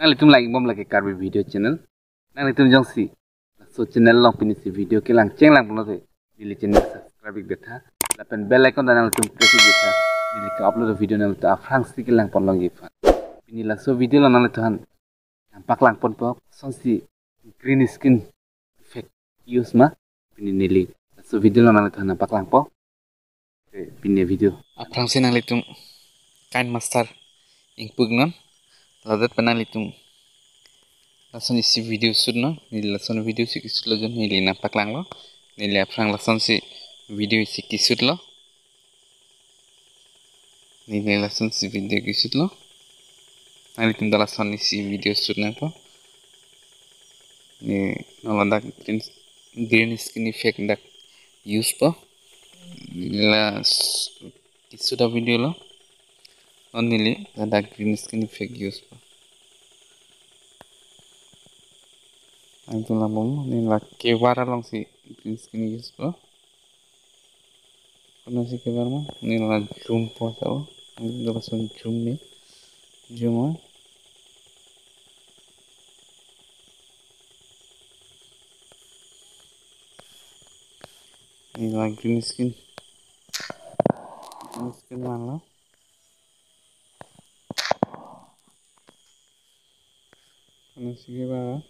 Nang litum like bom lagi karbi video channel. Nang litum jong si. So channel long pini si video ke lang ceng lang puno te. Dili channel subscribe betha. Lapen bell icon dan nang litum press betha. Dili ka upload video nang litum afrang si ke lang pon long gifa. Pini la so video lang nang litum nampak lang pon po son si green skin effect use ma. Pini nili. So video lang nang litum nampak lang po. Pini video. Afrang si nang litum kain master ingpug non. Ladat panang litum lason isi video sud no nili lason video si kisud lo jon nili nampak lang lo nili aprang lason si video si kisud lo nili lason si video kisud lo nali tum lason isi video sud na po ni nolondak green skin effect dak use po nila kisud video lo on nili dak green skin effect use po itu lambung ni lah kewara long si green skin use po kena si kewara mah ni lah zoom po sao ni lah langsung zoom ni zoom ni lah green skin mana kena si kewara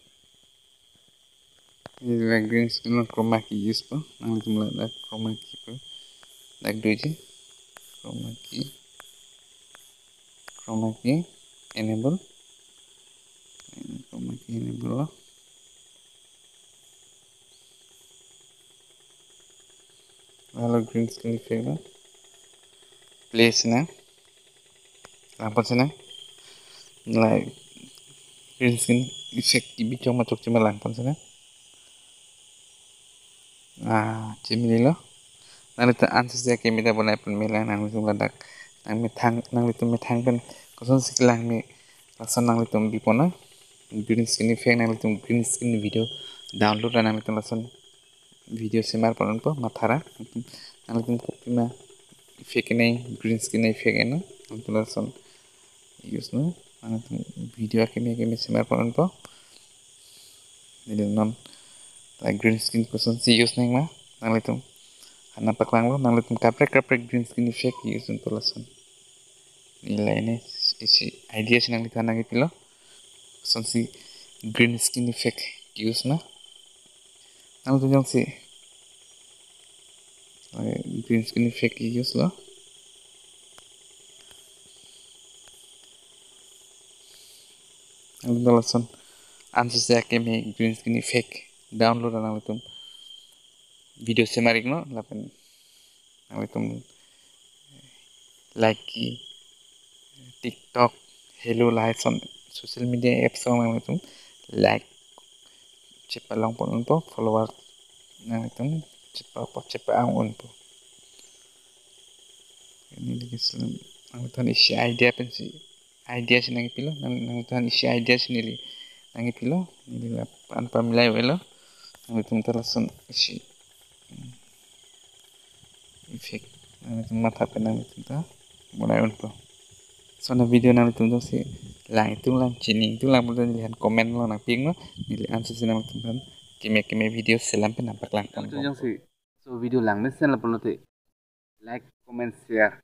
ini lah green skin lo chroma key use po nang itu mulai dah chroma key po dah dua je chroma key enable chroma key enable lo lalu green skin effect lo play sana lampu sana nilai green skin effect ibi cuma macok cuma lampu sana cemili lo nang itu ansus ya kami dah boleh pun milah nang itu ladak nang itu metang kan koson sekilang mi lasan nang itu bipona green skin effect nang itu green skin video download nang itu lasan video semar pun po matara nang itu kopi ma effect ini green skin effect ini itu lasan use no nang itu video kami semar pun po jadi non green skin koson si use neng ma nang itu nampak lang lo nang litum kaprek green skin effect use untuk lasan nilai ini isi idea sih nang litum nang itu lo son si green skin effect use na nang litum jong si green skin effect use lo nang litum lasan ansus ya kemi green skin effect download nang litum video semarik no lapan nang litum like TikTok hello live on social media apps nang litum like cepat long pun po follower nang litum cepat ang un po ini lagi selam nang litum isi idea pen si idea si nang pilo nang litum isi idea si nili nang pilo nili lah pamilai welo nang litum terlasun isi effect nang litum mata pen nang litum ta mulai un po so na video nang litum jong si lang itu lang cining itu lang boleh lihat komen lo nang ping lo nili ansus si nang litum kan kime video selam pen nampak lang kan jong si so video lang ni sen la pun like comment share